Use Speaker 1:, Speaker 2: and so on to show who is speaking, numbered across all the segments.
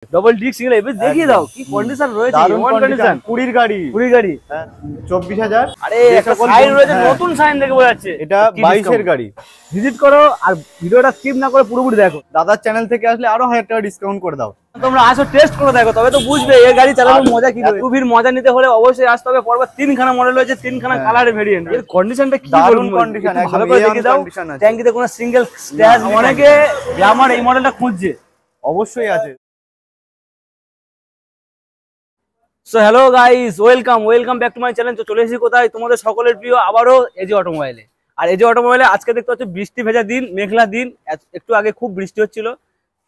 Speaker 1: Double disc single ABS দেখিয়ে দাও কি কন্ডিশন রয়েছে।
Speaker 2: দারুণ কন্ডিশন, 20 গাড়ি 24,000।
Speaker 1: আরে একটা সাইন রয়েছে, নতুন সাইন দেখে বোঝা যাচ্ছে
Speaker 2: এটা 22 এর গাড়ি।
Speaker 1: ভিজিট করো আর ভিডিওটা স্কিপ না করে পুরোপুরি দেখো।
Speaker 2: দাদার চ্যানেল থেকে আসলে আরো 1000 টাকা ডিসকাউন্ট করে দাও।
Speaker 1: তোমরা আসো টেস্ট করে দেখো, তবে তো বুঝবে এই গাড়ি চালানোর মজা কি। টুভির মজা নিতে হলে অবশ্যই আসতে হবে। পরপর 3খানা মডেল রয়েছে, 3খানা কালারের ভেরিয়েন্ট। এর কন্ডিশনটা কি
Speaker 2: দারুণ কন্ডিশন,
Speaker 1: ভালো করে দেখিয়ে দাও। ট্যাঙ্কিতে কোনো সিঙ্গেল স্ক্র্যাচ, অনেকে গ্ল্যামার এই মডেলটা খুঁজছে,
Speaker 2: অবশ্যই আছে।
Speaker 1: So hello guys, welcome back to my channel. তো চলে এসেছি কোথায়, তোমাদের সকলের প্রিয় আবারও এজি অটোমোবাইলে। আর এজি অটোমোবাইলে আজকে দেখতে হচ্ছে বৃষ্টি ভেজা দিন, মেঘলা দিন। একটু আগে খুব বৃষ্টি হচ্ছিল,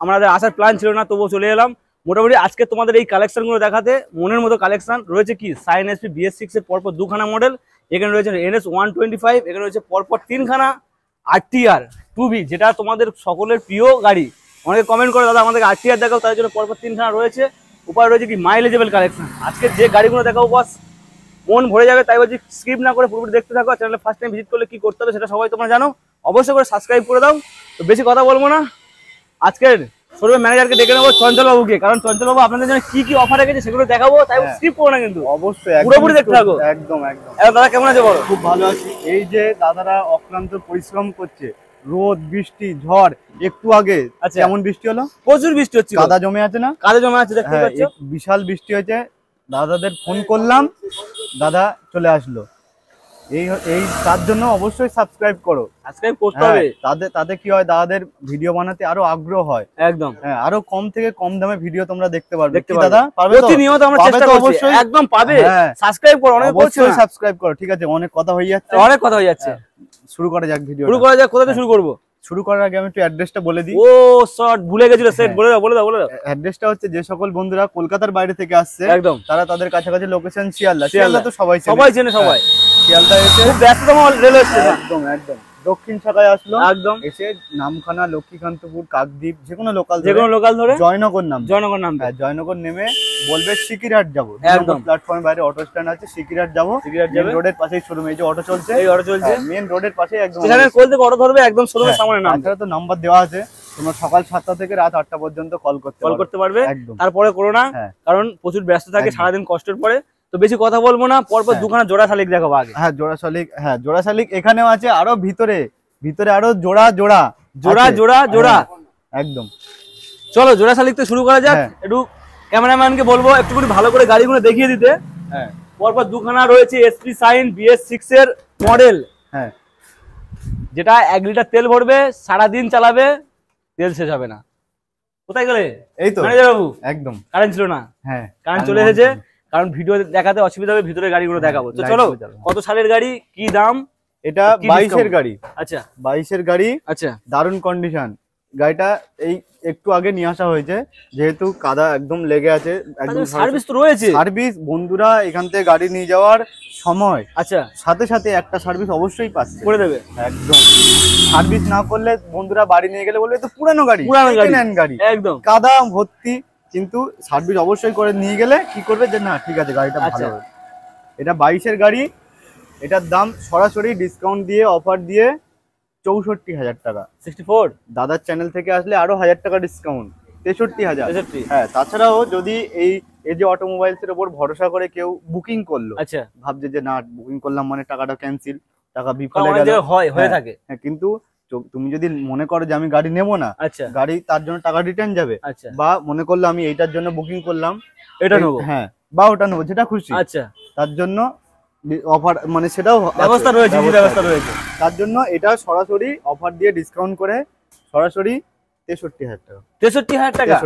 Speaker 1: আমাদের আসার প্ল্যান ছিল না, তবুও চলে এলাম। মোটামুটি আজকে তোমাদের এই কালেকশনগুলো দেখাতে, মনের মতো কালেকশন রয়েছে। কি সাইন এসপি BS6 এর পরপর 2খানা মডেল, এখানে রয়েছে NS 125, এখানে রয়েছে পরপর 3খানা RTR 2B, যেটা তোমাদের সকলের প্রিয় গাড়ি। অনেকে কমেন্ট করে দাদা আমাদেরকে RTR দেখাও, তার জন্য পরপর 3খানা রয়েছে। উপরে রয়েছে কি মাইলেজেবল কালেকশন। আজকে যে গাড়িগুলো দেখাবো বস মন ভরে যাবে, তাই বলছি স্কিপ না করে পুরোপুরি দেখতে থাকো। চ্যানেলে ফার্স্ট টাইম ভিজিট করলে কি করতে হবে সেটা সবাই তোমরা জানো, অবশ্যই করে সাবস্ক্রাইব করে দাও। তো বেশি কথা বলবো না, আজকের শোরুমের ম্যানেজারকে ডেকে নেবো, চঞ্চল বাবুকে। কারণ চঞ্চল বাবু আপনাদের জন্য কি কি অফার রেখেছে সেগুলো দেখাবো, তাই স্কিপ করো না কিন্তু,
Speaker 2: অবশ্যই
Speaker 1: পুরোপুরি দেখতে থাকো।
Speaker 2: একদম একদম।
Speaker 1: দাদা কেমন আছে বলো?
Speaker 2: খুব ভালো আছি। এই যে দাদারা অক্লান্ত পরিশ্রম করছে, রোদ বৃষ্টি ঝড়, একটু আগে কেমন বৃষ্টি হলো,
Speaker 1: প্রচুর বৃষ্টি হচ্ছে,
Speaker 2: কাদা জমে আছে না?
Speaker 1: কাদা জমে আছে, দেখতে পাচ্ছ
Speaker 2: বিশাল বৃষ্টি হয়েছে। দাদাদের ফোন করলাম, দাদা চলে আসলো। এই তার জন্য অবশ্যই সাবস্ক্রাইব করো,
Speaker 1: সাবস্ক্রাইব করতে হবে।
Speaker 2: তাদের কি হয়, দাদাদের ভিডিও বানাতে আরো আগ্রহ হয়।
Speaker 1: একদম
Speaker 2: আরো কম থেকে কম দামে ভিডিও তোমরা দেখতে পারবে। দাদা পারবে তো?
Speaker 1: প্রতিনিয়ত আমরা চেষ্টা করছি, অবশ্যই একদম পাবে। সাবস্ক্রাইব করো, অনেক
Speaker 2: অবশ্যই সাবস্ক্রাইব করো। ঠিক আছে, অনেক কথা হয়ে যাচ্ছে, শুরু করা যাক ভিডিও।
Speaker 1: শুরু করা যাক, কোথা থেকে শুরু করব?
Speaker 2: শুরু করার আগে আমি একটু অ্যাড্রেসটা বলে দিই।
Speaker 1: ও শর্ট ভুলে গেছিল, সেট বলে দাও।
Speaker 2: অ্যাড্রেসটা হচ্ছে, যে সকল বন্ধুরা কলকাতার বাইরে থেকে আসছে
Speaker 1: একদম,
Speaker 2: তারা তাদের কাছাকাছি লোকেশন শিয়ালদা তো সবাই চেনে। শিয়ালদা এসে খুব
Speaker 1: ব্যস্ততম রেলওয়ে স্টেশন,
Speaker 2: একদম দক্ষিণ শাখায় আসলো,
Speaker 1: একদম
Speaker 2: এসে নামখানা, লক্ষ্মীকান্তপুর, কাকদ্বীপ, যেকোনো লোকাল ধরে জয়নগর জয়নগর নেমে বলবে সিকিরহাট যাবো। একদম প্ল্যাটফর্মের বাইরে অটো স্ট্যান্ড আছে, সিকিরহাট যাবো। রোডের পাশেই শোরুম, এই যে অটো চলছে, মেন রোডের পাশে একদম
Speaker 1: কোল থেকে অটো ধরবে, একদম শোরুমের সামনে নাম।
Speaker 2: তাছাড়া তো নাম্বার দেওয়া আছে, তোমরা সকাল 7টা থেকে রাত 8টা পর্যন্ত কল করতে পারবে।
Speaker 1: তারপরে করো না, কারণ প্রচুর ব্যস্ত থাকে সারাদিন কষ্টের পরে। তো বেশি কথা বলবো না, পরপর 2খানা জোড়া শালিক দেখাবো আগে।
Speaker 2: জোড়া শালিক এখানেও আছে, আরো ভিতরে আরো জোড়া একদম।
Speaker 1: চলো জোড়া শালিক তো শুরু করা যাক। একটু ক্যামেরাম্যানকে বলবো একটু ভালো করে গাড়িগুলো দেখিয়ে দিতে। পরপর 2খানা রয়েছে SP সাইন BS6 এর মডেল, যেটা 1 লিটার তেল ভরবে, সারাদিন চালাবে, তেল শেষ হবে না। কোথায় গেলে? এই তো ম্যানেজার বাবু, একদম কারেন্ট ছিল না, কারেন্ট চলে এসেছে। কারণ ভিডিও দেখাতে অসুবিধা হবে, ভিতরের গাড়িগুলো দেখাবো। তো চলো, কত সালের গাড়ি, কি দাম?
Speaker 2: এটা 22 এর গাড়ি।
Speaker 1: আচ্ছা
Speaker 2: 22 এর গাড়ি।
Speaker 1: আচ্ছা
Speaker 2: দারুণ কন্ডিশন। গাড়িটা এই একটু আগে নিয়ে আসা হয়েছে, যেহেতু কাদা একদম লেগে আছে। একদম
Speaker 1: সার্ভিস তো রয়েছে।
Speaker 2: সার্ভিস বন্ধুরা এখান থেকে গাড়ি নিয়ে যাওয়ার সময় সাথে সাথে একটা সার্ভিস অবশ্যই পাচ্ছে,
Speaker 1: করে দেবে।
Speaker 2: একদম সার্ভিস না করলে বন্ধুরা বাড়ি নিয়ে গেলে বলবে তো পুরানো গাড়ি একদম কাদা ভর্তি, কিন্তু সার্ভিস অবশ্যই করে নিয়ে গেলে কি করবে যে না ঠিক আছে গাড়িটা ভালো। এটা 22 এর গাড়ি। এটার দাম সরাসরি ডিসকাউন্ট দিয়ে, অফার দিয়ে 64,000 টাকা।
Speaker 1: 64।
Speaker 2: দাদার চ্যানেল থেকে আসলে আরো 1000 টাকা ডিসকাউন্ট, 63,000। তাছাড়াও যদি এই যে অটোমোবাইলস এর উপর ভরসা করে কেউ বুকিং করলো, ভাবছে যে না বুকিং করলাম মানে টাকাটা ক্যান্সেল, টাকা বিফলে গেল,
Speaker 1: হয়ে থাকে।
Speaker 2: কিন্তু তুমি যদি মনে করো যে আমি গাড়ি নেবো না, গাড়ি তার জন্য টাকা রিটার্ন যাবে, বা মনে করলো আমি এইটার জন্য বুকিং করলাম, এটা নেবো, বা ওটা নেবো, যেটা খুশি, তার জন্য অফার মানে সেটাও ব্যবস্থা রয়েছে। তার জন্য এটা সরাসরি অফার দিয়ে ডিসকাউন্ট করে সরাসরি 63,000 টাকা।
Speaker 1: 63,000 টাকা।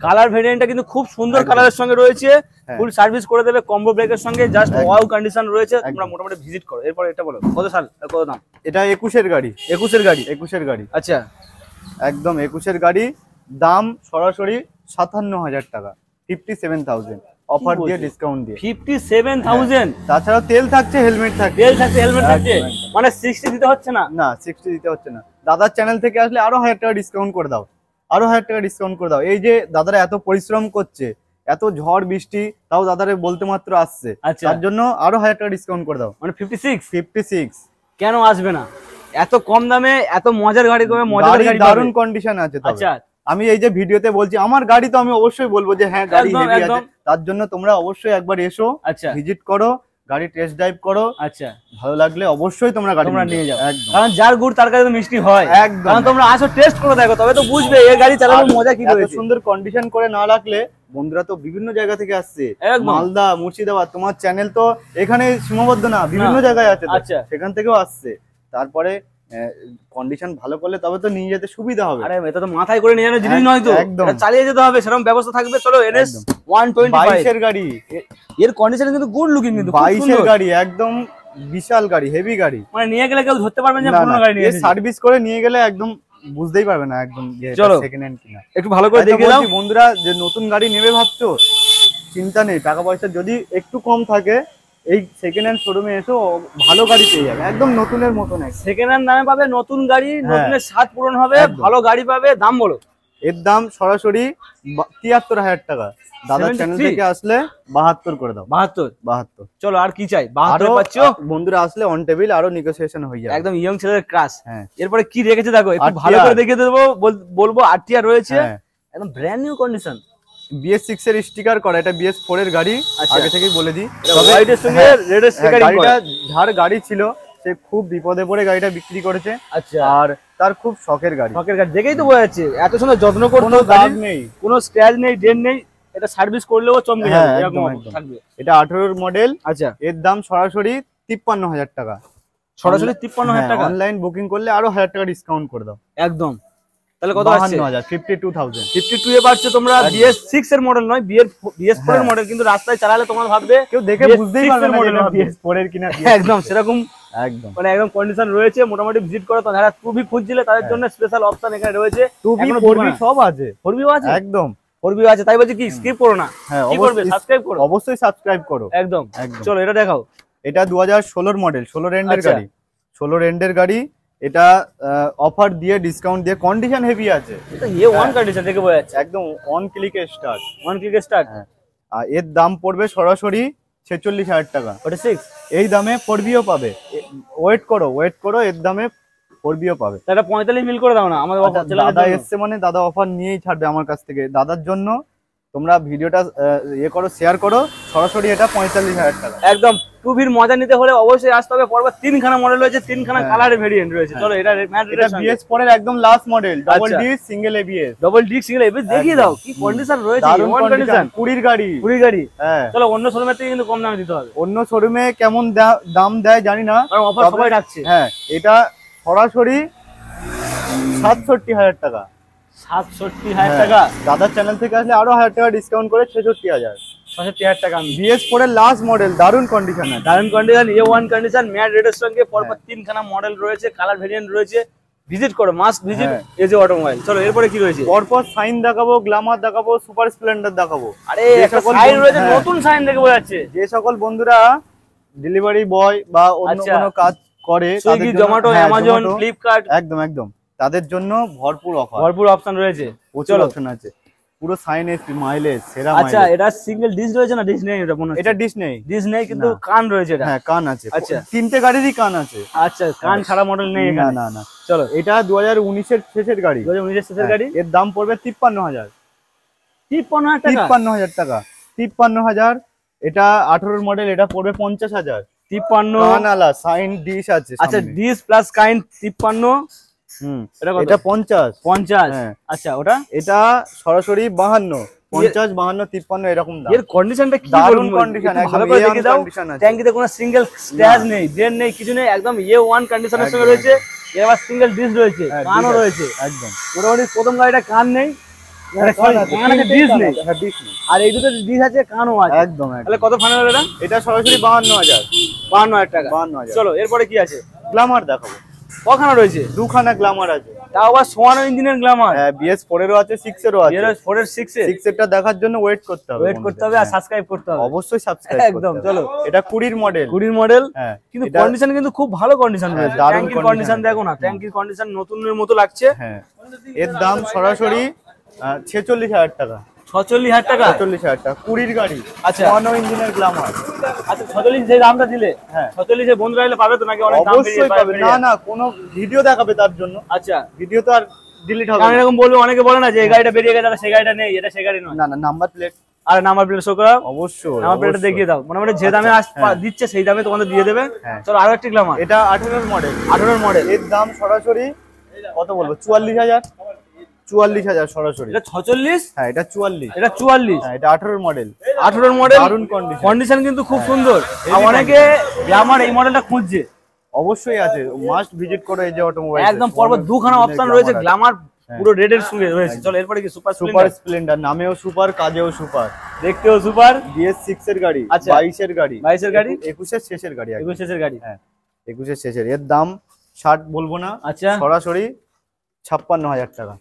Speaker 1: কালার ভেরিয়েন্টটা কিন্তু খুব সুন্দর কালারের সঙ্গে রয়েছে, ফুল সার্ভিস করে দেবে কম্বো ব্রেকের সঙ্গে, জাস্ট ওয়াও কন্ডিশন রয়েছে। তোমরা মোটামুটি ভিজিট করো। এরপর এটা বলো কত সাল, কত দাম?
Speaker 2: এটা 21 এর গাড়ি। 21 এর গাড়ি।
Speaker 1: আচ্ছা
Speaker 2: একদম 21 এর গাড়ি। দাম সরাসরি 57,000 টাকা, 57,000 অফার দিয়ে ডিসকাউন্ট দিয়ে
Speaker 1: 57,000।
Speaker 2: তাছাড়াও তেল থাকছে, হেলমেট থাকছে,
Speaker 1: মানে 60 দিতে হচ্ছে না।
Speaker 2: 60 দিতে হচ্ছে না। দাদার চ্যানেল থেকে আসলে আরো 1000 টাকা ডিসকাউন্ট করে দাও, আরো 1000 টাকা ডিসকাউন্ট করে দাও। এই যে দাদারা এত পরিশ্রম করছে, এত ঝড় বৃষ্টি, তাও দাদারে বলতে মাত্র আসছে, তার জন্য আরো 1000 টাকা ডিসকাউন্ট করে দাও। মানে 56।
Speaker 1: কেন আসবে না? এত কম দামে এত মজার গাড়ি, মজার গাড়ি,
Speaker 2: দারুণ কন্ডিশন আছে। আচ্ছা আমি এই যে ভিডিওতে বলছি আমার গাড়ি, তো আমি অবশ্যই বলবো যে হ্যাঁ গাড়ি হেভি আছে। তার জন্য তোমরা অবশ্যই একবার এসো, ভিজিট করো, গাড়ি টেস্ট ড্রাইভ করো। আচ্ছা, ভালো লাগলে অবশ্যই তোমরা গাড়ি নিয়ে যাও।
Speaker 1: কারণ যার গুড় তার কাছে মিষ্টি হয়। একদম, কারণ তোমরা আসো টেস্ট করে দেখো, তবে তো বুঝবে এই গাড়ি চালানোর মজা কি রয়েছে।
Speaker 2: এত সুন্দর কন্ডিশন করে না রাখলে, বন্ধুরা তো বিভিন্ন জায়গা থেকে আসছে, মালদা, মুর্শিদাবাদ, তোমার চ্যানেল তো এখানে সীমাবদ্ধ না, বিভিন্ন জায়গায় আছে, সেখান থেকেও আসছে। তারপরে কন্ডিশন ভালো করলে তবে তো নিয়ে যেতে সুবিধা হবে।
Speaker 1: আরে এটা তো মাথায় করে নিয়ে যাওয়ার জিনিস নয় তো, এটা চালিয়ে যেতে হবে, সেরকম ব্যবস্থা থাকবে। চলো NS 125
Speaker 2: এর গাড়ি,
Speaker 1: এর কন্ডিশন কিন্তু গুড লুকিং, কিন্তু
Speaker 2: 22 এর গাড়ি, একদম বিশাল গাড়ি, হেভি গাড়ি।
Speaker 1: মানে নিয়ে গেলে কেউ ধরতে পারবে না পুরনো গাড়ি নিয়ে,
Speaker 2: সার্ভিস করে নিয়ে গেলে একদম বুঝতেই পারবে না একদম সেকেন্ড হ্যান্ড কিনা।
Speaker 1: একটু ভালো করে দেখে নাও
Speaker 2: বন্ধুরা, যে নতুন গাড়ি নেবে ভাবছো, চিন্তা নেই, টাকা পয়সা যদি একটু কম থাকে এই সেকেন্ড হ্যান্ড শোরুমে এসো, ভালো গাড়ি পেয়ে যাবে, একদম নতুনের মতন।
Speaker 1: সেকেন্ড হ্যান্ড দামে পাবে নতুন গাড়ি, নতুনের স্বাদ পূরণ হবে, ভালো গাড়ি পাবে। দাম বলো।
Speaker 2: এর দাম সরাসরি 73,000 টাকা। দাদার চ্যানেল থেকে আসলে 72 করে দাও। 72।
Speaker 1: চলো আর কি চাই, 72 পাচ্ছো।
Speaker 2: বন্ধুরা আসলে অন টেবিল আরো নেগোসিয়েশন হয়ে যাবে,
Speaker 1: একদম ইয়ং ছেলের ক্রাশ। এরপরে কি রেখেছে দেখো, একটু ভালো করে দেখিয়ে দেবো, বলবো। RTR রয়েছে, একদম ব্র্যান্ড নিউ কন্ডিশন,
Speaker 2: BS6 এর স্টিকার করা। এটা BS4 এর গাড়ি, আগে থেকেই বলে দিই।
Speaker 1: হোয়াইটের সঙ্গে রেডের স্টিকারিং করা।
Speaker 2: গাড়িটা যার গাড়ি ছিল সে খুব বিপদে পড়ে গাড়িটা বিক্রি করেছে। আচ্ছা, আর তার খুব শখের গাড়ি।
Speaker 1: দেখেই তো বোঝা যাচ্ছে এত সুন্দর যত্ন করতে, কোনো দাগ নেই, কোনো স্ক্র্যাচ নেই, ডেন্ট নেই। এটা সার্ভিস করলেও চমকে যাবে, এরকম থাকবে।
Speaker 2: এটা 18 মডেল। আচ্ছা, এর দাম সরাসরি 53,000 টাকা।
Speaker 1: সরাসরি 53,000 টাকা।
Speaker 2: অনলাইন বুকিং করলে আরো 1000 টাকা ডিসকাউন্ট করে দাও।
Speaker 1: একদম, তাহলে কত আসছে?
Speaker 2: 52,000।
Speaker 1: 52 এ পাচ্ছ তোমরা। BS6 এর মডেল নয়, BS4 এর মডেল, কিন্তু রাস্তায় চালালে তোমরা ভাববে,
Speaker 2: কেউ দেখে বুঝতেই পারবে না এটা BS4 এর কিনা।
Speaker 1: একদম সেরকম, একদম মানে একদম কন্ডিশন রয়েছে। মোটামুটি ভিজিট করো তো, যারা টুবি খুঁজছিলে তাদের জন্য স্পেশাল অপশন এখানে রয়েছে।
Speaker 2: টুবি 4B সব আছে,
Speaker 1: 4B আছে,
Speaker 2: একদম
Speaker 1: 4B আছে। তাই বলছি কি স্কিপ করো না, কি করবে, সাবস্ক্রাইব করো,
Speaker 2: অবশ্যই সাবস্ক্রাইব করো।
Speaker 1: একদম। চলো এটা দেখাও।
Speaker 2: এটা 2016 এর মডেল, 16 রেন্ডের গাড়ি, 16 রেন্ডের গাড়ি। এটা অফার দিয়ে, ডিসকাউন্ট দিয়ে, কন্ডিশন হেভি আছে।
Speaker 1: এটা A1 কন্ডিশন দেখে বোঝা যাচ্ছে,
Speaker 2: একদম অন ক্লিকে স্টার্ট,
Speaker 1: অন ক্লিকে স্টার্ট।
Speaker 2: আর এর দাম পড়বে সরাসরি 46,000 টাকা।
Speaker 1: 46
Speaker 2: এই দামে 4Bও পাবে। ওয়েট করো, এর দামে 4Bও পাবে।
Speaker 1: এটা 45 মিল করে দাও না আমাদের।
Speaker 2: দাদা এসছে মানে দাদা অফার নিয়েই ছাড়বে আমার কাছ থেকে। দাদার জন্য তোমরা ভিডিওটা করো, শেয়ার করো, সরাসরি এটা 45,000 টাকা।
Speaker 1: একদম টুবির মজা নিতে হলে অবশ্যই আসতে হবে। পরপর 3খানা মডেল রয়েছে, 3খানা কালারের ভেরিয়েন্ট রয়েছে। চলো এটা
Speaker 2: BS4 এর একদম last model, double disc single ABS।
Speaker 1: Double disc single ABS দেখিয়ে দাও কি কন্ডিশন রয়েছে।
Speaker 2: দারুণ কন্ডিশন, 20 গাড়ি।
Speaker 1: হ্যাঁ, চলো অন্য শোরুমের থেকে কিন্তু কম দামে দিতে হবে।
Speaker 2: অন্য শোরুমে কেমন দাম দেয় জানি না,
Speaker 1: কারণ অফার সবাই রাখছে।
Speaker 2: হ্যাঁ, এটা সরাসরি 67,000 টাকা।
Speaker 1: 67,000 টাকা।
Speaker 2: দাদার চ্যানেল থেকে আসলে আরো 1000 টাকা ডিসকাউন্ট করে 66,000
Speaker 1: টাকা।
Speaker 2: BS4 এর লাস্ট মডেল, দারুণ কন্ডিশন,
Speaker 1: A1 কন্ডিশন, ম্যাট রেডের সঙ্গে পরপর 3খানা মডেল রয়েছে, কালার ভেরিয়েন্ট রয়েছে। ভিজিট করো, মাস্ট ভিজিট এজে অটোমোবাইল। চলো এরপরে কি রয়েছে?
Speaker 2: পরপর সাইন দেখাবো, গ্ল্যামার দেখাবো, সুপার স্প্লেন্ডার দেখাবো।
Speaker 1: আরে একটা সাইন রয়েছে, নতুন সাইন দেখে বোঝা যাচ্ছে।
Speaker 2: যে সকল বন্ধুরা ডেলিভারি বয় বা অন্য কোনো কাজ করে,
Speaker 1: সুইগি, জোম্যাটো, অ্যামাজন, ফ্লিপকার্ট,
Speaker 2: একদম তাদের জন্য ভরপুর
Speaker 1: অপশন রয়েছে,
Speaker 2: প্রচুর অপশন আছে। পুরো সাইন এসপি, মাইলেজ সেরা।
Speaker 1: আচ্ছা, এটা সিঙ্গেল ডিশ রয়েছে না? ডিশ নেই,
Speaker 2: এটা ডিশ নেই,
Speaker 1: কিন্তু কান রয়েছে। এটা
Speaker 2: হ্যাঁ, কান আছে। আচ্ছা, তিনটে গাড়িরই কান আছে।
Speaker 1: আচ্ছা, কান ছাড়া মডেল নেই এখানে?
Speaker 2: না। চলো, এটা 2019 এর শেষের গাড়ি।
Speaker 1: 2019 এর শেষের গাড়ি।
Speaker 2: এর দাম পড়বে 53,000।
Speaker 1: 53,000
Speaker 2: টাকা। 53,000। এটা 18 মডেল, এটা পড়বে 50,000।
Speaker 1: 53
Speaker 2: কান আলা, সাইন ডিশ আছে।
Speaker 1: আচ্ছা, ডিশ প্লাস কাইন 53।
Speaker 2: এটা 50।
Speaker 1: আচ্ছা, ওটা
Speaker 2: এটা সরাসরি 52, 50, 52, 53 এরকম দাম।
Speaker 1: এর কন্ডিশনটা কি?
Speaker 2: দারুণ কন্ডিশন,
Speaker 1: ভালো করে দেখে দাও। ট্যাঙ্কিতে কোনো সিঙ্গেল স্ক্র্যাচ নেই, ডেন্ট নেই, কিছু নেই, একদম A1 কন্ডিশনের সঙ্গে রয়েছে। এর আবার সিঙ্গেল ডিশ রয়েছে, কানও রয়েছে। একদম মোটামুটি প্রথম গাড়িটা কান নেই, আর এই দুটো ডিশ আছে, কানও আছে।
Speaker 2: একদম।
Speaker 1: তাহলে কত ফাইনাল এটা?
Speaker 2: এটা সরাসরি 52,000।
Speaker 1: 52,000 টাকা। চলো এরপরে কি আছে?
Speaker 2: গ্ল্যামার দেখাবো।
Speaker 1: কখানা রয়েছে?
Speaker 2: 2খানা গ্ল্যামার আছে।
Speaker 1: তাও আবার সোয়ানো ইঞ্জিনের গ্ল্যামার।
Speaker 2: হ্যাঁ, BS4 এরও আছে, 6 এরও আছে।
Speaker 1: BS4 এর 6
Speaker 2: এরটা দেখার জন্য ওয়েট করতে হবে,
Speaker 1: আর সাবস্ক্রাইব করতে হবে।
Speaker 2: অবশ্যই সাবস্ক্রাইব
Speaker 1: একদম। চলো,
Speaker 2: এটা 20 মডেল।
Speaker 1: হ্যাঁ, কিন্তু কন্ডিশন কিন্তু খুব ভালো কন্ডিশন রয়েছে। ট্যাঙ্কির কন্ডিশন দেখো না, ট্যাঙ্কির কন্ডিশন নতুনের মতো লাগছে।
Speaker 2: হ্যাঁ, এর দাম সরাসরি 46,000 টাকা।
Speaker 1: 46,000 টাকা।
Speaker 2: 46,000 টাকা, 20 গাড়ি।
Speaker 1: আচ্ছা,
Speaker 2: সোয়ানো ইঞ্জিনের গ্ল্যামার।
Speaker 1: আচ্ছা, 46 যে দামটা দিলে, 46 এ বন্ধুরা এলে পাবে তো নাকি? অনেক দাম
Speaker 2: অবশ্যই পাবে। না, কোনো ভিডিও দেখাবে তার জন্য।
Speaker 1: আচ্ছা,
Speaker 2: ভিডিও তো আর ডিলিট হবে
Speaker 1: কারণ এরকম বলবে, অনেকে বলে না যে এই গাড়িটা বেরিয়ে গেছে সেই গাড়িটা নেই, এটা সেই গাড়ি নয়।
Speaker 2: না না, নাম্বার প্লেট,
Speaker 1: আর নাম্বার প্লেট শো করা
Speaker 2: অবশ্যই,
Speaker 1: নাম্বার প্লেটটা দেখিয়ে দাও, মানে যে দামে দিচ্ছে সেই দামে তোমাদের দিয়ে দেবে। চলো আরো একটা গ্ল্যামার,
Speaker 2: এটা 18 মডেল,
Speaker 1: 18 মডেল।
Speaker 2: এর দাম সরাসরি কত বলবো, 44,000, 44,000 সরাসরি।
Speaker 1: এটা 46,
Speaker 2: হ্যাঁ এটা 44,
Speaker 1: এটা 44,
Speaker 2: হ্যাঁ এটা 18 মডেল,
Speaker 1: 18 মডেল,
Speaker 2: দারুণ কন্ডিশন,
Speaker 1: কন্ডিশন কিন্তু খুব সুন্দর। আর অনেকে গ্ল্যামার এই মডেলটা খুঁজছে,
Speaker 2: অবশ্যই আছে, মাস্ট ভিজিট করো এজে অটোমোবাইল।
Speaker 1: একদম পরপর দুখানা অপশন রয়েছে, গ্ল্যামার পুরো রেডের সঙ্গে রয়েছে। চলো এরপরে কি সুপার
Speaker 2: স্প্লেন্ডার, নামেও সুপার, কাজেও সুপার,
Speaker 1: দেখতেও সুপার,
Speaker 2: BS6 এর গাড়ি,
Speaker 1: আচ্ছা
Speaker 2: 22 এর গাড়ি,
Speaker 1: 22 এর গাড়ি,
Speaker 2: 21 এর শেষের গাড়ি,
Speaker 1: 21 এর গাড়ি,
Speaker 2: হ্যাঁ 21 এর শেষের। এর দাম 60 বলবো না,
Speaker 1: আচ্ছা
Speaker 2: সরাসরি 56,000 টাকা,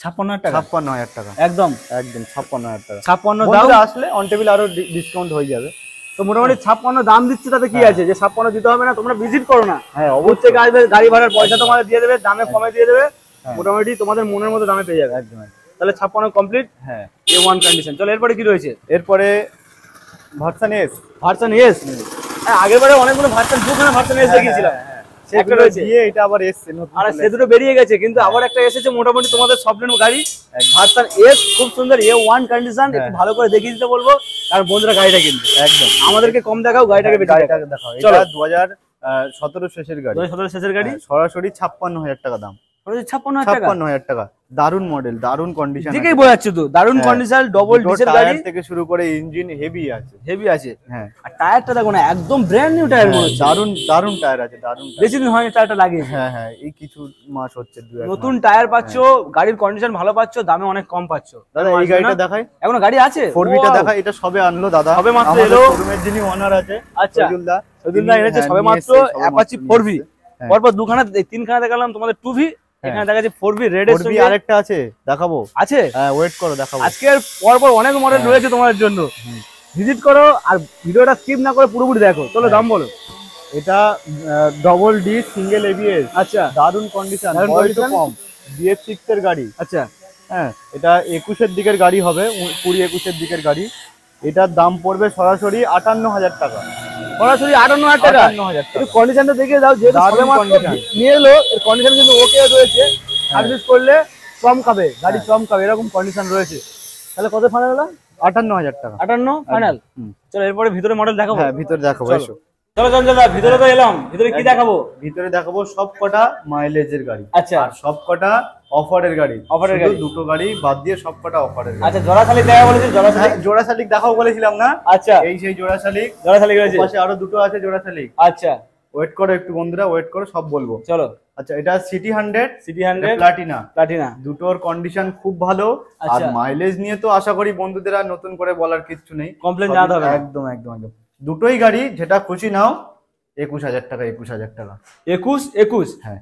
Speaker 1: 56,000 টাকা,
Speaker 2: 56,000 টাকা,
Speaker 1: একদম
Speaker 2: একদম 56,000 টাকা।
Speaker 1: 56 দাম
Speaker 2: আসলে অন টেবিল আরো ডিসকাউন্ট হয়ে যাবে।
Speaker 1: তো মোটামুটি 56 দাম দিচ্ছে, তাতে কি আছে যে 56 দিতে হবে না? তোমরা ভিজিট করো না,
Speaker 2: হ্যাঁ
Speaker 1: অবশ্যই গাড়ি ভাড়ার পয়সা তোমাদের দিয়ে দেবে, দামে কমে দিয়ে দেবে, মোটামুটি তোমাদের মনের মতো দামে পেয়ে যাবে।
Speaker 2: একদম।
Speaker 1: তাহলে 56 কমপ্লিট,
Speaker 2: হ্যাঁ
Speaker 1: A1 কন্ডিশন। চলো এরপরে কি রয়েছে?
Speaker 2: এরপরে ভার্সন এস,
Speaker 1: ভার্সন এস, আগের বারে অনেকগুলো ভার্সন, দুখানা ভার্সন এস দেখিয়েছিলাম, একটা রয়েছে,
Speaker 2: এটা আবার এসছে নতুন,
Speaker 1: আর সে দুটো বেরিয়ে গেছে, কিন্তু আবার একটা এসেছে মোটামুটি তোমাদের স্বপ্নের গাড়ি, ভার্সন এস, খুব সুন্দর A1 কন্ডিশন। একটু ভালো করে দেখিয়ে দিতে বলবো, কারণ বন্ধুরা গাড়িটা কিন্তু একদম আমাদেরকে কম দেখাও, গাড়িটাকে বেশি
Speaker 2: দেখাও। এটা 2017 শেষের গাড়ি,
Speaker 1: 2017 শেষের গাড়ি,
Speaker 2: সরাসরি 56,000 টাকা দাম,
Speaker 1: 56,000
Speaker 2: টাকা। দারুন মডেল, দারুন কন্ডিশন,
Speaker 1: ঠিকই বোঝাচ্ছ তো, দারুন কন্ডিশন, ডবল ডিসেল গাড়ি
Speaker 2: থেকে শুরু করে ইঞ্জিন হেভি আছে,
Speaker 1: হেভি আছে।
Speaker 2: হ্যাঁ
Speaker 1: আর টায়ারটা দেখো না, একদম ব্র্যান্ড নিউ টায়ার মনে হচ্ছে,
Speaker 2: দারুন দারুন টায়ার আছে, দারুন।
Speaker 1: বেশি দিন হয়নি টায়ারটা লাগিয়ে,
Speaker 2: হ্যাঁ হ্যাঁ এই কিছু মাস হচ্ছে,
Speaker 1: নতুন টায়ার পাচ্ছো, গাড়ির কন্ডিশন ভালো পাচ্ছো, দামে অনেক কম পাচ্ছো।
Speaker 2: দাদা এই গাড়িটা দেখাই,
Speaker 1: এখনো গাড়ি আছে,
Speaker 2: 4B টা দেখাই, এটা সবে আনলো দাদা,
Speaker 1: সবে মাত্র এলো,
Speaker 2: শোরুমের যিনি ওনার আছে,
Speaker 1: আচ্ছা সৈদুলদা এনেছে সবে মাত্র অ্যাপাচি 4V, পরপর দুখানা তিনখানা দেখালাম তোমাদের 2V, এখানে দেখা যাচ্ছে 4V রেড এর সঙ্গে
Speaker 2: আরেকটা আছে, দেখাবো,
Speaker 1: আছে,
Speaker 2: হ্যাঁ ওয়েট করো দেখাবো।
Speaker 1: আজকে পরপর অনেক মডেল রয়েছে তোমাদের জন্য, ভিজিট করো আর ভিডিওটা স্কিপ না করে পুরোপুরি দেখো। চলো দাম বলো।
Speaker 2: এটা ডবল ডি সিঙ্গেল ABS,
Speaker 1: আচ্ছা
Speaker 2: দারুন কন্ডিশন, কম, BS6 এর গাড়ি,
Speaker 1: আচ্ছা
Speaker 2: হ্যাঁ এটা 21 এর দিকের গাড়ি হবে, 20-21 এর দিকের গাড়ি। এটার দাম পড়বে সরাসরি 58,000 টাকা,
Speaker 1: সরাসরি 58,000 টাকা।
Speaker 2: 58,000 টাকা।
Speaker 1: একটু কন্ডিশনটা দেখিয়ে দাও, যেহেতু সবে মাত্র নিয়ে এলো, এর কন্ডিশন কিন্তু ওকে রয়েছে, সার্ভিস করলে চমকাবে, গাড়ি চমকাবে, এরকম কন্ডিশন রয়েছে। তাহলে কত ফাইনাল হলো?
Speaker 2: 58,000 টাকা,
Speaker 1: 58 ফাইনাল। চলো এরপরে ভিতরে মডেল দেখাবো,
Speaker 2: হ্যাঁ ভিতরে দেখাবো, এসো।
Speaker 1: চলো চঞ্চলদা ভিতরে তো এলাম, ভিতরে কি দেখাবো?
Speaker 2: ভিতরে দেখাবো সবকটা মাইলেজের গাড়ি,
Speaker 1: আচ্ছা,
Speaker 2: আর সবকটা অফারের গাড়ি,
Speaker 1: অফারের গাড়ি,
Speaker 2: দুটো গাড়ি বাদ দিয়ে সবকটা অফারের গাড়ি।
Speaker 1: আচ্ছা জোড়া শালিক দেখা বলেছি, জোড়া শালিক,
Speaker 2: জোড়া শালিক দেখাও বলেছিলাম না,
Speaker 1: আচ্ছা
Speaker 2: এই সেই জোড়া শালিক,
Speaker 1: জোড়া শালিক রয়েছে,
Speaker 2: পাশে আরো দুটো আছে জোড়া শালিক।
Speaker 1: আচ্ছা
Speaker 2: ওয়েট করো একটু বন্ধুরা, ওয়েট করো, সব বলবো।
Speaker 1: চলো।
Speaker 2: আচ্ছা এটা সিটি 100,
Speaker 1: প্লাটিনা,
Speaker 2: দুটোর কন্ডিশন খুব ভালো, আর মাইলেজ নিয়ে তো আশা করি বন্ধুদের আর নতুন করে বলার কিছু নেই,
Speaker 1: কমপ্লেন জানাতে হবে,
Speaker 2: একদম একদম একদম। দুটোই গাড়ি যেটা খুশি নাও, 21,000 টাকা, 21,000 টাকা,
Speaker 1: 21,
Speaker 2: হ্যাঁ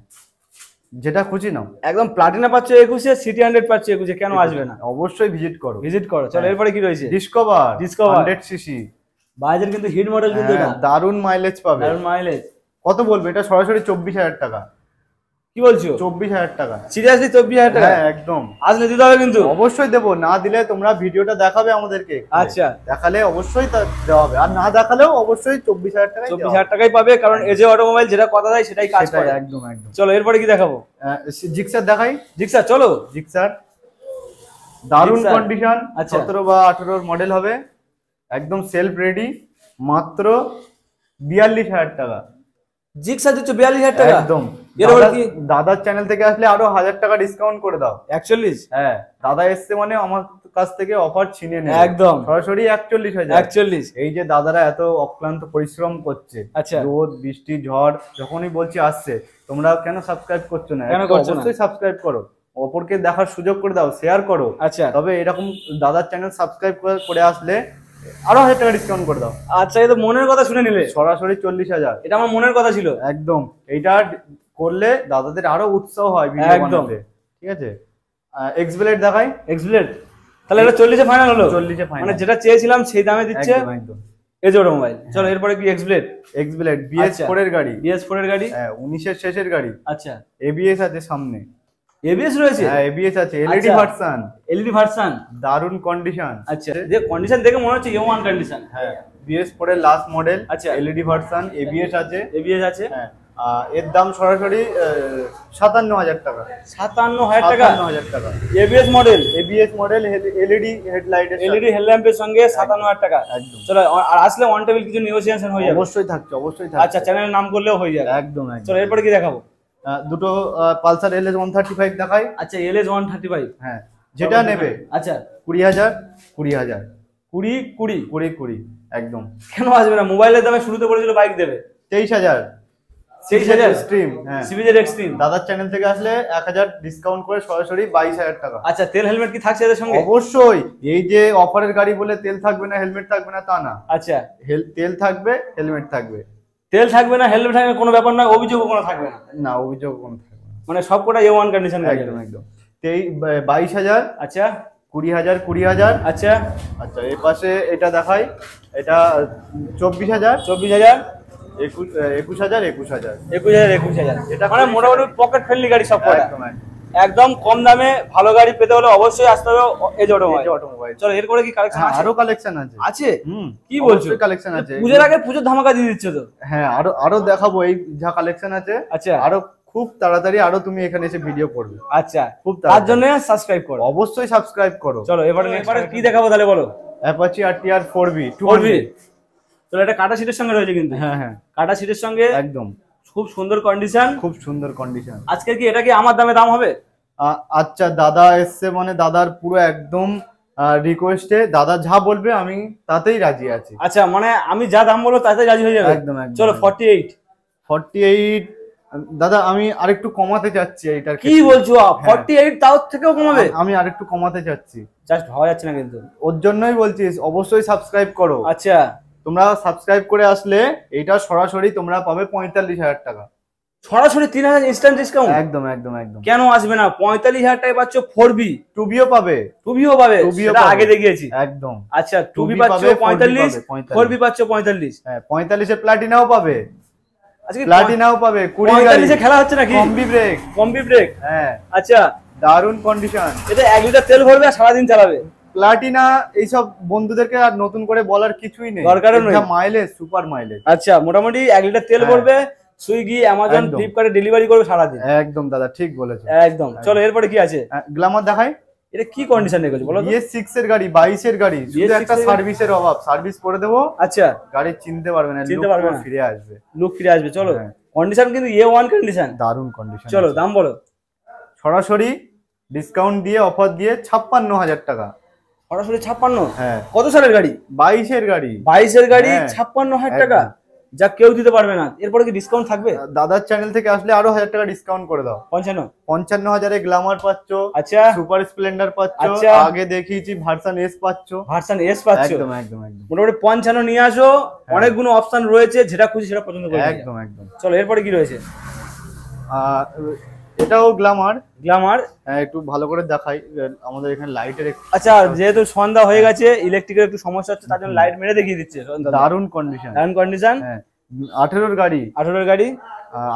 Speaker 2: যেটা খুশি নাও,
Speaker 1: একদম প্লাটিনা পাচ্ছ 21 এ, সিটি 100 পাচ্ছ 21 এ, কেন আসবে না?
Speaker 2: অবশ্যই ভিজিট করো,
Speaker 1: ভিজিট করো। চলো এরপরে কি রয়েছে?
Speaker 2: ডিসকভার 100cc,
Speaker 1: বাজার কিন্তু হিট মডেল, কিন্তু এটা
Speaker 2: দারুন মাইলেজ পাবে,
Speaker 1: দারুন মাইলেজ।
Speaker 2: কত বলবে? এটা সরাসরি 24,000 টাকা।
Speaker 1: কি বলছো?
Speaker 2: 24,000 টাকা,
Speaker 1: সিরিয়াসলি 24,000 টাকা?
Speaker 2: হ্যাঁ একদম,
Speaker 1: আসলে দিতে হবে কিন্তু,
Speaker 2: অবশ্যই দেবো, না দিলে তোমরা ভিডিওটা দেখাবে আমাদেরকে,
Speaker 1: আচ্ছা
Speaker 2: দেখালে অবশ্যই দেওয়া হবে, আর না দেখালেও অবশ্যই 24,000 টাকা,
Speaker 1: 24,000 টাকাই পাবে, কারণ এজে অটোমোবাইল যেটা কথা দেয় সেটাই কাজ করে,
Speaker 2: একদম একদম।
Speaker 1: চলো এরপরে কি দেখাবো?
Speaker 2: জিক্সার দেখাই,
Speaker 1: জিক্সার চলো।
Speaker 2: জিক্সার দারুন কন্ডিশন,
Speaker 1: আচ্ছা
Speaker 2: 17 বা 18 মডেল হবে, একদম সেলফ রেডি, মাত্র 42,000 টাকা।
Speaker 1: জিক্সার দিচ্ছ 42,000 টাকা?
Speaker 2: একদম। দাদার চ্যানেল থেকে আসলে আরো 1,000 টাকা ডিসকাউন্ট করে দাও।
Speaker 1: 41?
Speaker 2: হ্যাঁ দাদা এসছে মানে আমার কাছ থেকে অফার ছিনিয়ে নেবে,
Speaker 1: একদম
Speaker 2: সরাসরি 41,000।
Speaker 1: 41?
Speaker 2: এই যে দাদারা এত অক্লান্ত পরিশ্রম করছে,
Speaker 1: আচ্ছা
Speaker 2: রোদ বৃষ্টি ঝড় যখনই বলছি আসছে, তোমরা কেন সাবস্ক্রাইব করছো না? অবশ্যই সাবস্ক্রাইব করো, অপরকে দেখার সুযোগ করে দাও, শেয়ার করো।
Speaker 1: আচ্ছা
Speaker 2: তবে এরকম দাদার চ্যানেল সাবস্ক্রাইব করে আসলে আরো 1,000 টাকা ডিসকাউন্ট করে দাও।
Speaker 1: আচ্ছা এই তো মনের কথা শুনে নিলে,
Speaker 2: সরাসরি 40,000,
Speaker 1: এটা আমার মনের কথা ছিল
Speaker 2: একদম। এইটা করলে দাদাদের আরো উৎসাহ হয় ভিডিও বানাতে, ঠিক আছে? এক্সব্লেড দেখাই,
Speaker 1: এক্সব্লেড তাহলে এটা 40 এ ফাইনাল হলো?
Speaker 2: 40 এ ফাইনাল,
Speaker 1: মানে যেটা চেয়েছিলাম সেই দামে দিচ্ছে,
Speaker 2: একদম।
Speaker 1: এজে অটোমোবাইল। চলো এরপরে কি? এক্সব্লেড
Speaker 2: BS4 এর গাড়ি,
Speaker 1: BS4 এর গাড়ি,
Speaker 2: হ্যাঁ 19 এর শেষের গাড়ি।
Speaker 1: আচ্ছা
Speaker 2: ABS আছে সামনে,
Speaker 1: ABS রয়েছে?
Speaker 2: হ্যাঁ ABS আছে, LED ভার্সন,
Speaker 1: LED ভার্সন,
Speaker 2: দারুন কন্ডিশন।
Speaker 1: আচ্ছা যে কন্ডিশন দেখে মনে হচ্ছে A1 কন্ডিশন।
Speaker 2: হ্যাঁ BS4 এর লাস্ট মডেল,
Speaker 1: আচ্ছা
Speaker 2: LED ভার্সন, ABS আছে,
Speaker 1: ABS আছে,
Speaker 2: হ্যাঁ। এর দাম সরাসরি 57,000 টাকা।
Speaker 1: 57,000 টাকা।
Speaker 2: 57,000 টাকা।
Speaker 1: ABS model,
Speaker 2: LED headlight,
Speaker 1: LED হেডল্যাম্পের সঙ্গে 57,000 টাকা। চলো, আর আসলে ওয়ান টেবিল কিছু নেগোসিয়েশন হয়ে যাবে?
Speaker 2: অবশ্যই থাকছে, অবশ্যই থাকছে।
Speaker 1: আচ্ছা, চ্যানেলের নাম করলেও হয়ে যাবে।
Speaker 2: একদম।
Speaker 1: চলো, এরপরে কি দেখাবো?
Speaker 2: দুটো পালসার এলএস 135 দেখাই।
Speaker 1: আচ্ছা, এলএস 135,
Speaker 2: হ্যাঁ, যেটা নেবে।
Speaker 1: আচ্ছা,
Speaker 2: 20,000 20 একদম।
Speaker 1: কেন আসবে না? মোবাইলের দামে শুরুতে বলেছিল বাইক দেবে।
Speaker 2: 23,000 এক্সট্রিম। হ্যাঁ, সিবিজেড এক্সট্রিম। দাদার চ্যানেল থেকে আসলে 1,000 ডিসকাউন্ট করে সরাসরি 22,000 টাকা।
Speaker 1: আচ্ছা, তেল হেলমেট কি থাকছে এর সঙ্গে?
Speaker 2: অবশ্যই। এই যে অফারের গাড়ি বলে তেল থাকবে না হেলমেট থাকবে না তা না।
Speaker 1: আচ্ছা,
Speaker 2: তেল থাকবে হেলমেট থাকবে।
Speaker 1: তেল থাকবে না হেলমেট থাকবে কোনো ব্যাপার না, অভিযোগও কোনো থাকবে না?
Speaker 2: না, অভিযোগ কোনো থাকবে না,
Speaker 1: মানে সবকটা A1 কন্ডিশন।
Speaker 2: একদম। 22,000।
Speaker 1: আচ্ছা,
Speaker 2: 20,000।
Speaker 1: আচ্ছা,
Speaker 2: এই পাশে এটা দেখাই, এটা 24,000। 21,000।
Speaker 1: এটা মানে মোটামুটি পকেট ফ্রেন্ডলি গাড়ি সবকটা। একদম কম দামে ভালো গাড়ি পেতে হলে অবশ্যই আসতে হবে এজি অটোমোবাইল। চলো, এরপরে কি কালেকশন আছে?
Speaker 2: আরো কালেকশন আছে।
Speaker 1: কি বলছো?
Speaker 2: কালেকশন আছে।
Speaker 1: পূজার আগে পুজোর ধামাকা দিয়ে দিচ্ছ তো?
Speaker 2: হ্যাঁ, আরো দেখাবো। এই যা কালেকশন আছে,
Speaker 1: আচ্ছা,
Speaker 2: আরো খুব তাড়াতাড়ি আরো তুমি এখানে এসে ভিডিও করবে।
Speaker 1: আচ্ছা, খুব তার জন্য সাবস্ক্রাইব করো।
Speaker 2: অবশ্যই সাবস্ক্রাইব করো।
Speaker 1: চলো, এবারে কি দেখাবো তাহলে বলো?
Speaker 2: Apache RTR 4B।
Speaker 1: চলো, এটা কাটা সিটের সঙ্গে রয়েছে কিন্তু।
Speaker 2: হ্যাঁ,
Speaker 1: কাটা সিটের সঙ্গে
Speaker 2: একদম।
Speaker 1: খুব সুন্দর কন্ডিশন। আজকে কি এটা কি আমার দাম হবে?
Speaker 2: আচ্ছা, দাদা এসছে মানে দাদার পুরো একদম রিকোয়েস্টে দাদা যা বলবে আমি তাতেই রাজি আছি।
Speaker 1: আচ্ছা, মানে আমি যা দাম বলবো তাতেই রাজি হয়ে যাবে?
Speaker 2: একদম।
Speaker 1: চলো, 48।
Speaker 2: দাদা আমি আরেকটু কমাতে চাচ্ছি। এইটার
Speaker 1: কি বলছো? 48 তাও থেকেও কমাবে?
Speaker 2: আমি আরেকটু কমাতে চাচ্ছি।
Speaker 1: জাস্ট হওয়া যাচ্ছে না কিন্তু।
Speaker 2: ওর জন্যই বলছি অবশ্যই সাবস্ক্রাইব করো।
Speaker 1: আচ্ছা,
Speaker 2: তোমরা সাবস্ক্রাইব করে আসলে এইটা সরাসরি তোমরা পাবে 45,000 টাকা।
Speaker 1: সরাসরি 3,000 ইনস্ট্যান্ট ডিসকাউন্ট?
Speaker 2: একদম।
Speaker 1: কেন আসবে না? 45,000 টাকায় পাচ্ছ 4B।
Speaker 2: 2Bও পাবে।
Speaker 1: সেটা আগে দেখিয়েছি।
Speaker 2: একদম।
Speaker 1: আচ্ছা, 2B পাচ্ছ 45, 4B পাচ্ছ 45।
Speaker 2: হ্যাঁ, 45 এ প্লাটিনাও পাবে।
Speaker 1: আজকে
Speaker 2: প্লাটিনাও পাবে।
Speaker 1: 45 এ খেলা হচ্ছে নাকি? Combi break.
Speaker 2: হ্যাঁ,
Speaker 1: আচ্ছা,
Speaker 2: দারুণ কন্ডিশন।
Speaker 1: এটা 1 লিটার তেল ভরবে আর সারা দিন চালাবে।
Speaker 2: প্লাটিনা এইসব বন্ধুদেরকে আর নতুন করে বলার কিছুই নেই,
Speaker 1: দরকারও নেই।
Speaker 2: Mileage, super mileage.
Speaker 1: আচ্ছা, মোটামুটি 1 লিটার তেল ভরবে, সুইগি, অ্যামাজন, ফ্লিপকার্টে ডেলিভারি করবে সারাদিন।
Speaker 2: একদম দাদা, ঠিক বলেছো।
Speaker 1: একদম। চলো, এরপরে কি আছে?
Speaker 2: গ্ল্যামার দেখাই।
Speaker 1: এটা কি কন্ডিশন রেখেছো বলো?
Speaker 2: ES6 এর গাড়ি, 22 এর গাড়ি, শুধু একটা সার্ভিসের অভাব। সার্ভিস করে দেবো।
Speaker 1: আচ্ছা,
Speaker 2: গাড়ি চিনতে পারবে না, ফিরে আসবে।
Speaker 1: লুক ফিরে আসবে। চলো, কন্ডিশন কিন্তু A1 কন্ডিশন,
Speaker 2: দারুণ কন্ডিশন।
Speaker 1: চলো, দাম বলো?
Speaker 2: সরাসরি ডিসকাউন্ট দিয়ে, অফার দিয়ে 56,000 টাকা।
Speaker 1: সরাসরি 56?
Speaker 2: হ্যাঁ।
Speaker 1: কত সালের গাড়ি?
Speaker 2: 22 এর গাড়ি।
Speaker 1: 56,000 টাকা, যা কেউ দিতে পারবে না। এরপরে কি ডিসকাউন্ট থাকবে?
Speaker 2: দাদার চ্যানেল থেকে আসলে আরো 1,000 টাকা ডিসকাউন্ট করে দাও। 55,000 এ গ্ল্যামার পাচ্ছ।
Speaker 1: আচ্ছা,
Speaker 2: সুপার স্প্লেন্ডার পাচ্ছ। আগে দেখিয়েছি ভার্সন S পাচ্ছ। একদম।
Speaker 1: মোটামুটি 55 নিয়ে আসো। অনেকগুলো অপশন রয়েছে, যেটা খুশি সেটা পছন্দ করবে।
Speaker 2: একদম।
Speaker 1: চলো, এরপরে কি রয়েছে?
Speaker 2: এটাও গ্ল্যামার। একটু ভালো করে দেখাই, আমাদের এখানে লাইটের।
Speaker 1: আচ্ছা, যেহেতু সন্ধ্যা হয়ে গেছে, ইলেকট্রিকের একটু সমস্যা হচ্ছে, তার জন্য লাইট মেরে দেখিয়ে দিচ্ছে।
Speaker 2: দারুণ কন্ডিশন। 18 এর গাড়ি।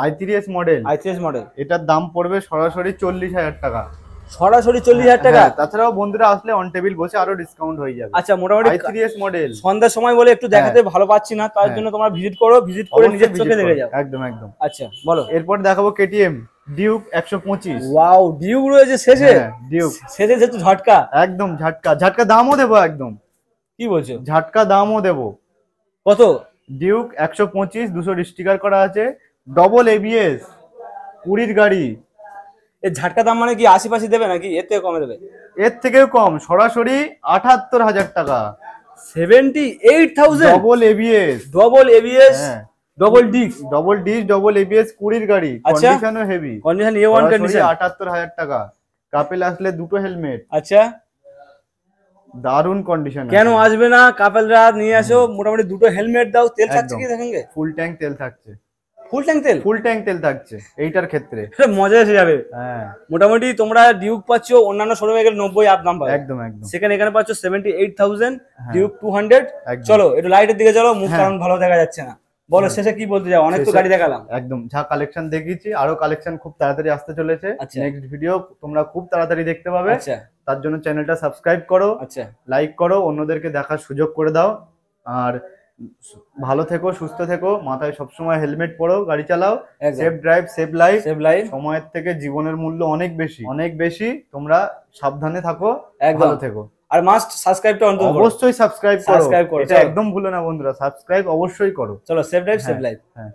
Speaker 2: i3s model. এটার দাম পড়বে সরাসরি 40,000 টাকা।
Speaker 1: সরাসরি 40,000 টাকা।
Speaker 2: তাছাড়াও বন্ধুরা আসলে অন টেবিল বসে আরো ডিসকাউন্ট হয়ে যাবে।
Speaker 1: আচ্ছা, মোটামুটি
Speaker 2: i3s মডেল।
Speaker 1: সন্ধ্যার সময় বলে একটু দেখাতে ভালো পাচ্ছি না, তার জন্য তোমরা ভিজিট করে নিজের চোখে দেখে যাও।
Speaker 2: একদম।
Speaker 1: আচ্ছা, বলো।
Speaker 2: এরপর দেখাবো KTM ডিউক 125।
Speaker 1: ওয়াও, ডিউক রয়েছে শেষে।
Speaker 2: ডিউক
Speaker 1: শেষে ঝটকা।
Speaker 2: একদম ঝটকা দামও দেবো। একদম।
Speaker 1: কি বলছো?
Speaker 2: ঝটকা দামও দেবো।
Speaker 1: কত?
Speaker 2: ডিউক 125, 200 স্টিকার করা আছে, ডবল ABS, 20 গাড়ি।
Speaker 1: এর ঝটকা দাম মানে কি 80 দেবে নাকি এর থেকে কমে দেবে?
Speaker 2: এর থেকেও কম, সরাসরি 78,000 টাকা।
Speaker 1: 78,000।
Speaker 2: Double ABS।
Speaker 1: Double disc,
Speaker 2: double ABS, 20 গাড়ি। কন্ডিশনও হেভি।
Speaker 1: Condition A1 condition.
Speaker 2: 78,000 টাকা। কাপেল আসলে দুটো হেলমেট।
Speaker 1: আচ্ছা,
Speaker 2: দারুণ কন্ডিশন।
Speaker 1: কেন আসবে না? কাপেলরা নিয়ে আসো, মোটামুটি দুটো হেলমেট দাও। তেল থাকছে কি দেখেন?
Speaker 2: ফুল ট্যাঙ্ক তেল থাকছে।
Speaker 1: ফুল ট্যাঙ্ক তেল
Speaker 2: থাকছে এইটার ক্ষেত্রে।
Speaker 1: মজা এসে যাবে। হ্যাঁ, মোটামুটি তোমরা ডিউক পাচ্ছ, অন্যান্য শোরুমে গেলে 90 আপ দাম পাবে।
Speaker 2: একদম।
Speaker 1: এখানে পাচ্ছ 78,000, ডিউক 200। চলো, একটু লাইটের দিকে চলো, মুখ কারণ ভালো দেখা যাচ্ছে না। বলো, শেষে কি বলতে যাও? অনেক তো গাড়ি দেখালাম।
Speaker 2: একদম, যা কালেকশন দেখিয়েছি, আরো কালেকশন খুব তাড়াতাড়ি আসতে চলেছে। নেক্সট ভিডিও তোমরা খুব তাড়াতাড়ি দেখতে পাবে। তার জন্য চ্যানেলটা সাবস্ক্রাইব করো, লাইক করো, অন্যদেরকে দেখার সুযোগ করে দাও। আর ভালো থেকো, সুস্থ থেকো, মাথায় সবসময় হেলমেট পরো, গাড়ি চালাও, সেফ ড্রাইভ সেভ লাইফ। সময়ের থেকে জীবনের মূল্য অনেক বেশি, অনেক বেশি। তোমরা সাবধানে থাকো, ভালো থেকো।
Speaker 1: আর মাস্ট সাবস্ক্রাইবটা
Speaker 2: অবশ্যই সাবস্ক্রাইব করো, এটা একদম ভুলো না বন্ধুরা, সাবস্ক্রাইব অবশ্যই করো।
Speaker 1: চলো, সেভ ড্রাইভ সেভ লাইফ।
Speaker 2: হ্যাঁ।